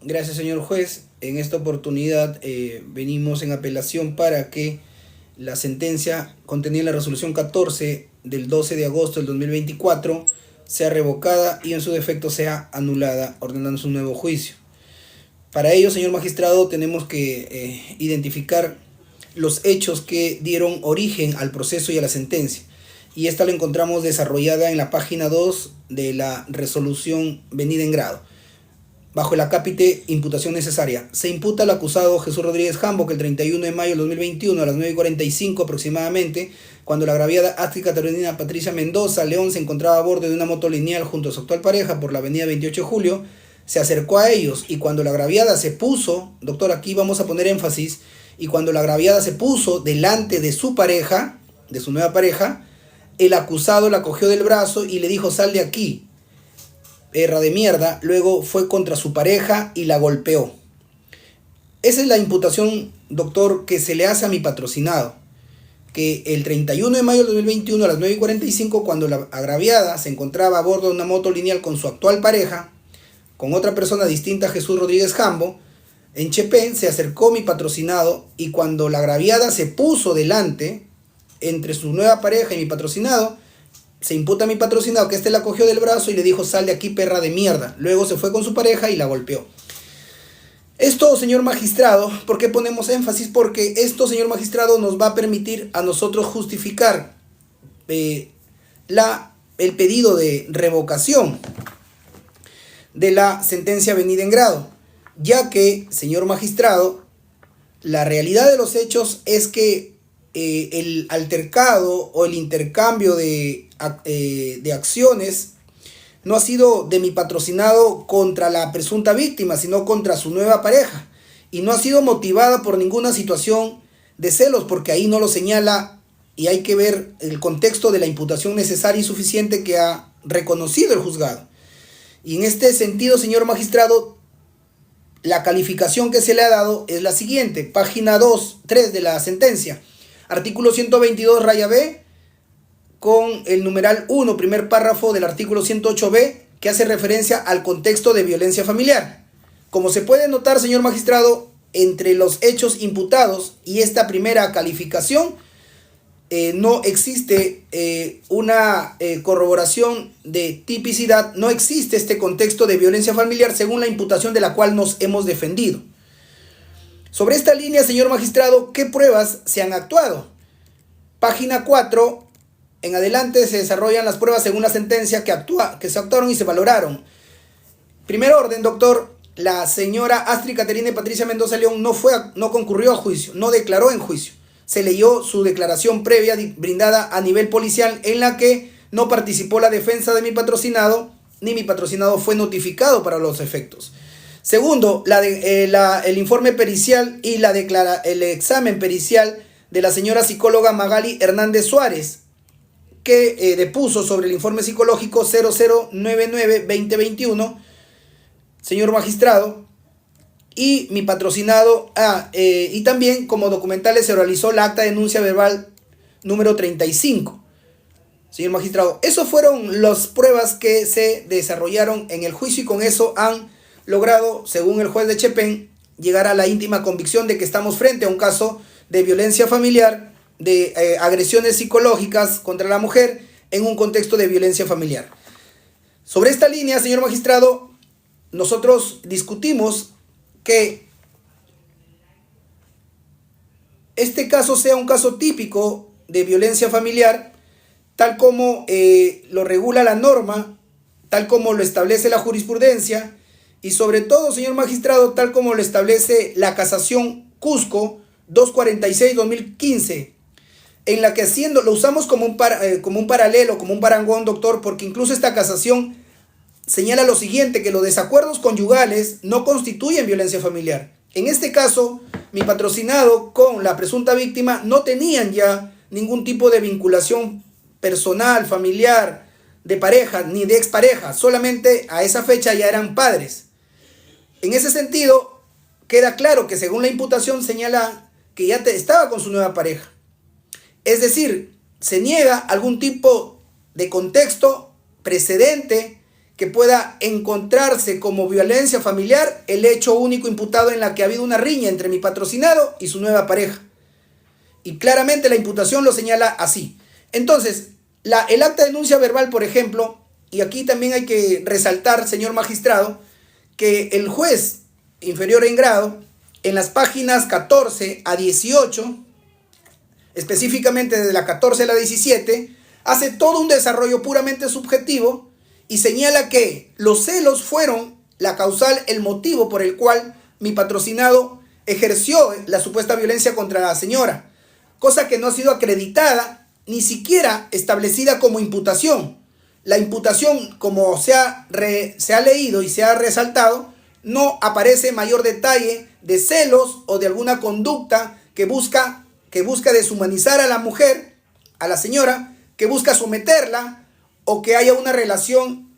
Gracias, señor juez. En esta oportunidad venimos en apelación para que la sentencia contenida en la resolución 14 del 12 de agosto del 2024 sea revocada y en su defecto sea anulada, ordenándose un nuevo juicio. Para ello, señor magistrado, tenemos que identificar los hechos que dieron origen al proceso y a la sentencia. Y esta la encontramos desarrollada en la página 2 de la resolución venida en grado. Bajo el acápite imputación necesaria. Se imputa al acusado Jesús Rodríguez Jambo que el 31 de mayo del 2021 a las 9:45 aproximadamente, cuando la agraviada Astrid Carolina Patricia Mendoza León se encontraba a bordo de una moto lineal junto a su actual pareja por la avenida 28 de julio, se acercó a ellos y cuando la agraviada se puso, doctor, aquí vamos a poner énfasis, y cuando la agraviada se puso delante de su pareja, de su nueva pareja, el acusado la cogió del brazo y le dijo: sal de aquí, perra de mierda. Luego fue contra su pareja y la golpeó. Esa es la imputación, doctor, que se le hace a mi patrocinado. Que el 31 de mayo de 2021 a las 9:45, cuando la agraviada se encontraba a bordo de una moto lineal con su actual pareja, con otra persona distinta a Jesús Rodríguez Jambo, en Chepén se acercó mi patrocinado y cuando la agraviada se puso delante entre su nueva pareja y mi patrocinado, se imputa a mi patrocinado que la cogió del brazo y le dijo: sal de aquí, perra de mierda. Luego se fue con su pareja y la golpeó. Esto, señor magistrado, ¿por qué ponemos énfasis? Porque esto, señor magistrado, nos va a permitir a nosotros justificar el pedido de revocación de la sentencia venida en grado, ya que, señor magistrado, la realidad de los hechos es que el altercado o el intercambio de acciones no ha sido de mi patrocinado contra la presunta víctima, sino contra su nueva pareja, y no ha sido motivada por ninguna situación de celos, porque ahí no lo señala y hay que ver el contexto de la imputación necesaria y suficiente que ha reconocido el juzgado. Y en este sentido, señor magistrado, la calificación que se le ha dado es la siguiente: página 3 de la sentencia, artículo 122 raya B, con el numeral 1, primer párrafo del artículo 108b, que hace referencia al contexto de violencia familiar. Como se puede notar, señor magistrado, entre los hechos imputados y esta primera calificación, no existe una corroboración de tipicidad, no existe este contexto de violencia familiar según la imputación de la cual nos hemos defendido. Sobre esta línea, señor magistrado, ¿qué pruebas se han actuado? Página 4 en adelante se desarrollan las pruebas según la sentencia que se actuaron y se valoraron. Primer orden, doctor, la señora Astrid Caterina Patricia Mendoza León no concurrió a juicio, no declaró en juicio. Se leyó su declaración previa brindada a nivel policial en la que no participó la defensa de mi patrocinado, ni mi patrocinado fue notificado para los efectos. Segundo, el informe pericial y el examen pericial de la señora psicóloga Magali Hernández Suárez, que depuso sobre el informe psicológico 0099-2021, señor magistrado, y mi patrocinado, y también como documentales se realizó la acta de denuncia verbal número 35. Señor magistrado, esas fueron las pruebas que se desarrollaron en el juicio y con eso han logrado, según el juez de Chepén, llegar a la íntima convicción de que estamos frente a un caso de violencia familiar, de agresiones psicológicas contra la mujer en un contexto de violencia familiar. Sobre esta línea, señor magistrado, nosotros discutimos que este caso sea un caso típico de violencia familiar, tal como lo regula la norma, tal como lo establece la jurisprudencia y sobre todo, señor magistrado, tal como lo establece la casación Cusco 246-2015, en la que lo usamos como un paralelo, como un parangón, doctor, porque incluso esta casación señala lo siguiente, que los desacuerdos conyugales no constituyen violencia familiar. En este caso, mi patrocinado con la presunta víctima no tenían ya ningún tipo de vinculación personal, familiar, de pareja, ni de expareja. Solamente a esa fecha ya eran padres. En ese sentido, queda claro que según la imputación señala que ya estaba con su nueva pareja. Es decir, se niega algún tipo de contexto precedente que pueda encontrarse como violencia familiar el hecho único imputado en la que ha habido una riña entre mi patrocinado y su nueva pareja. Y claramente la imputación lo señala así. Entonces, el acta de denuncia verbal, por ejemplo, y aquí también hay que resaltar, señor magistrado, que el juez inferior en grado, en las páginas 14 a 18, específicamente desde la 14 a la 17, hace todo un desarrollo puramente subjetivo y señala que los celos fueron la causal, el motivo por el cual mi patrocinado ejerció la supuesta violencia contra la señora, cosa que no ha sido acreditada, ni siquiera establecida como imputación. La imputación, como se ha leído y se ha resaltado, no aparece mayor detalle de celos o de alguna conducta que busca deshumanizar a la mujer, a la señora, que busca someterla o que haya una relación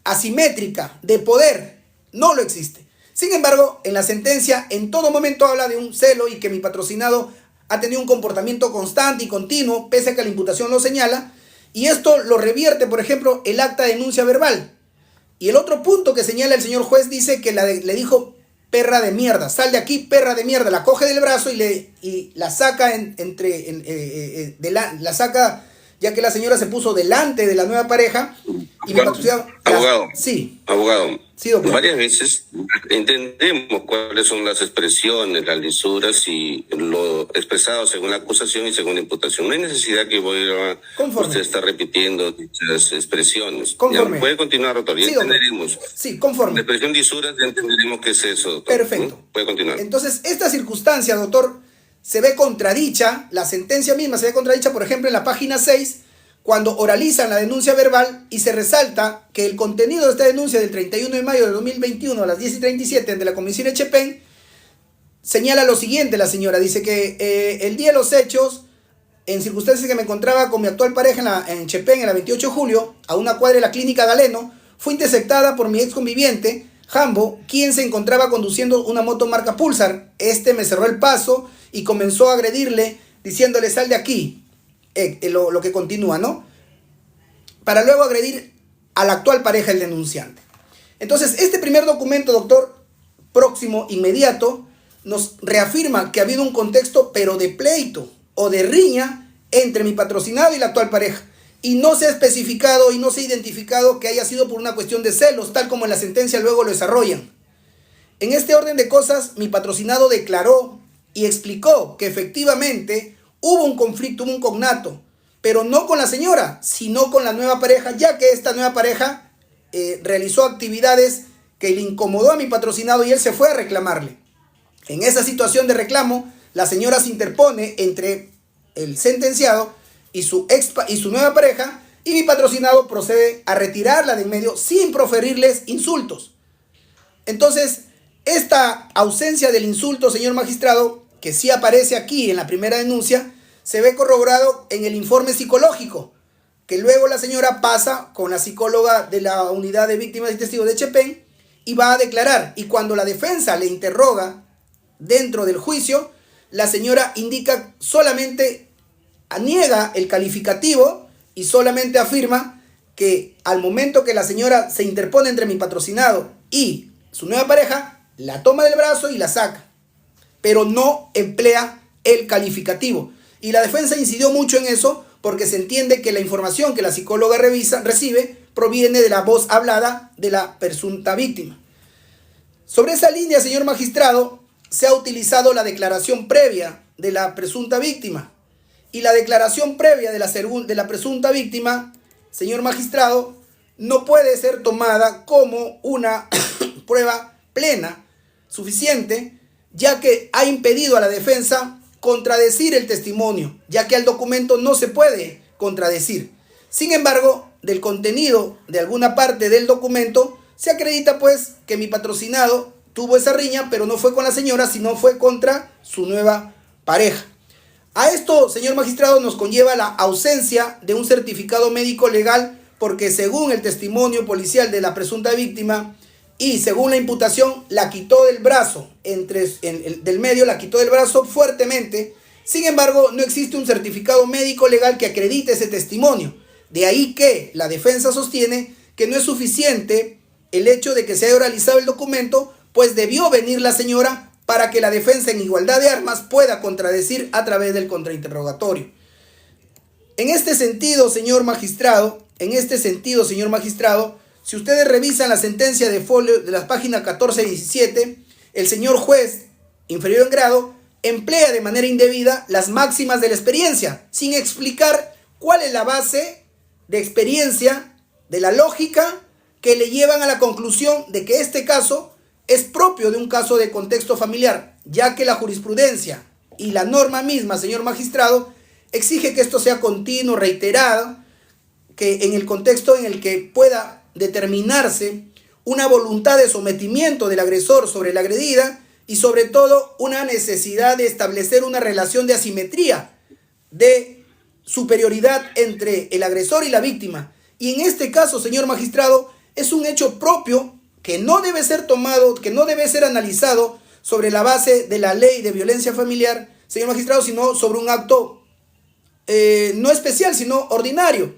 asimétrica de poder. No lo existe. Sin embargo, en la sentencia en todo momento habla de un celo y que mi patrocinado ha tenido un comportamiento constante y continuo, pese a que la imputación lo señala, y esto lo revierte, por ejemplo, el acta de denuncia verbal. Y el otro punto que señala el señor juez dice que le dijo perra de mierda, sal de aquí, perra de mierda, la coge del brazo y la saca la saca, ya que la señora se puso delante de la nueva pareja y mi patrocinado... Abogado, sí. Abogado, sí, doctor. Varias veces entendemos cuáles son las expresiones, las lisuras y lo expresado según la acusación y según la imputación. No hay necesidad que usted está repitiendo dichas expresiones. Conforme. Ya, puede continuar, doctor, ya entenderemos. Sí, conforme. La expresión lisuras ya entenderemos qué es eso, doctor. Perfecto. Puede continuar. Entonces, esta circunstancia, doctor, se ve contradicha, la sentencia misma se ve contradicha, por ejemplo, en la página 6, cuando oralizan la denuncia verbal y se resalta que el contenido de esta denuncia del 31 de mayo de 2021 a las 10:37 ante la Comisión de Chepén señala lo siguiente. La señora dice que el día de los hechos, en circunstancias que me encontraba con mi actual pareja en Chepén, en la 28 de julio, a una cuadra de la clínica Galeno, fue interceptada por mi ex conviviente, Jambo, quien se encontraba conduciendo una moto marca Pulsar. Este me cerró el paso y comenzó a agredirle, diciéndole sal de aquí, lo que continúa, ¿no? Para luego agredir a la actual pareja, el denunciante. Entonces, este primer documento, doctor, próximo, inmediato, nos reafirma que ha habido un contexto, pero de pleito o de riña entre mi patrocinado y la actual pareja. Y no se ha especificado y no se ha identificado que haya sido por una cuestión de celos, tal como en la sentencia luego lo desarrollan. En este orden de cosas, mi patrocinado declaró y explicó que efectivamente hubo un conflicto, hubo un cognato, pero no con la señora, sino con la nueva pareja, ya que esta nueva pareja realizó actividades que le incomodó a mi patrocinado y él se fue a reclamarle. En esa situación de reclamo, la señora se interpone entre el sentenciado y su nueva pareja, y mi patrocinado procede a retirarla de en medio sin proferirles insultos. Entonces, esta ausencia del insulto, señor magistrado, que sí aparece aquí en la primera denuncia, se ve corroborado en el informe psicológico, que luego la señora pasa con la psicóloga de la unidad de víctimas y testigos de Chepén y va a declarar. Y cuando la defensa le interroga dentro del juicio, la señora indica solamente, niega el calificativo y solamente afirma que al momento que la señora se interpone entre mi patrocinado y su nueva pareja, la toma del brazo y la saca, pero no emplea el calificativo. Y la defensa incidió mucho en eso porque se entiende que la información que la psicóloga recibe proviene de la voz hablada de la presunta víctima. Sobre esa línea, señor magistrado, se ha utilizado la declaración previa de la presunta víctima. Y la declaración previa de la presunta víctima, señor magistrado, no puede ser tomada como una prueba plena, suficiente, ya que ha impedido a la defensa contradecir el testimonio, ya que el documento no se puede contradecir. Sin embargo, del contenido de alguna parte del documento, se acredita pues que mi patrocinado tuvo esa riña, pero no fue con la señora, sino fue contra su nueva pareja. A esto, señor magistrado, nos conlleva la ausencia de un certificado médico legal, porque según el testimonio policial de la presunta víctima y según la imputación, la quitó del brazo, del medio la quitó del brazo fuertemente. Sin embargo, no existe un certificado médico legal que acredite ese testimonio. De ahí que la defensa sostiene que no es suficiente el hecho de que se haya oralizado el documento, pues debió venir la señora para que la defensa en igualdad de armas pueda contradecir a través del contrainterrogatorio. En este sentido, señor magistrado, si ustedes revisan la sentencia de folio de las páginas 14 y 17, el señor juez inferior en grado emplea de manera indebida las máximas de la experiencia, sin explicar cuál es la base de experiencia, de la lógica que le llevan a la conclusión de que este caso es propio de un caso de contexto familiar, ya que la jurisprudencia y la norma misma, señor magistrado, exige que esto sea continuo, reiterado, que en el contexto en el que pueda determinarse una voluntad de sometimiento del agresor sobre la agredida y sobre todo una necesidad de establecer una relación de asimetría, de superioridad entre el agresor y la víctima. Y en este caso, señor magistrado, es un hecho propio que no debe ser tomado, que no debe ser analizado sobre la base de la ley de violencia familiar, señor magistrado, sino sobre un acto no especial, sino ordinario,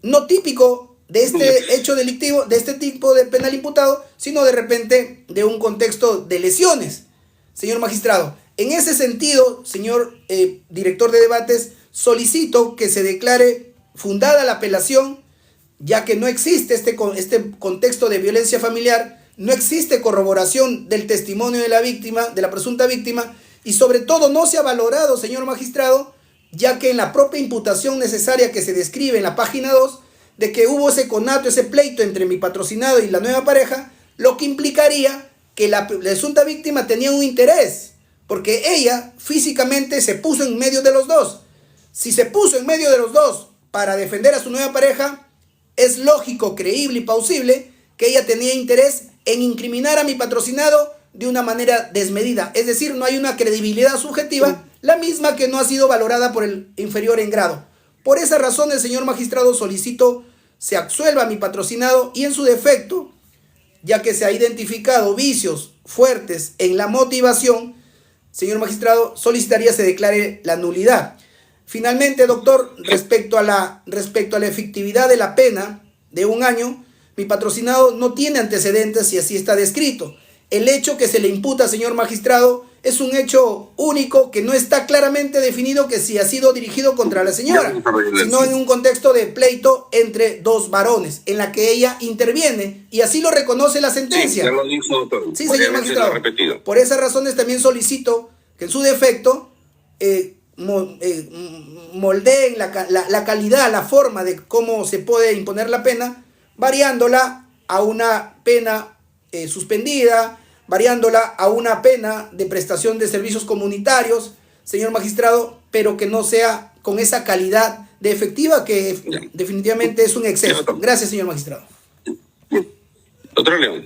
no típico de este hecho delictivo, de este tipo de penal imputado, sino de repente de un contexto de lesiones, señor magistrado. En ese sentido, señor director de debates, solicito que se declare fundada la apelación, ya que no existe este contexto de violencia familiar, no existe corroboración del testimonio de la víctima, de la presunta víctima, y sobre todo no se ha valorado, señor magistrado, ya que en la propia imputación necesaria que se describe en la página 2, de que hubo ese conato, ese pleito entre mi patrocinado y la nueva pareja, lo que implicaría que la presunta víctima tenía un interés, porque ella físicamente se puso en medio de los dos. Si se puso en medio de los dos para defender a su nueva pareja, es lógico, creíble y plausible que ella tenía interés en incriminar a mi patrocinado de una manera desmedida. Es decir, no hay una credibilidad subjetiva, la misma que no ha sido valorada por el inferior en grado. Por esa razón, el señor magistrado solicito se absuelva a mi patrocinado y en su defecto, ya que se ha identificado vicios fuertes en la motivación, señor magistrado, solicitaría se declare la nulidad. Finalmente, doctor, respecto a la efectividad de la pena de 1 año, mi patrocinado no tiene antecedentes y así está descrito. El hecho que se le imputa, señor magistrado, es un hecho único que no está claramente definido que si ha sido dirigido contra la señora, sino en un contexto de pleito entre dos varones, en la que ella interviene y así lo reconoce la sentencia. Sí, ya lo dijo, doctor. Sí, señor magistrado. Por esas razones también solicito que en su defecto moldeen la calidad, la forma de cómo se puede imponer la pena, variándola a una pena suspendida, variándola a una pena de prestación de servicios comunitarios, señor magistrado, pero que no sea con esa calidad de efectiva que definitivamente es un exceso. Gracias, señor magistrado. Doctor León.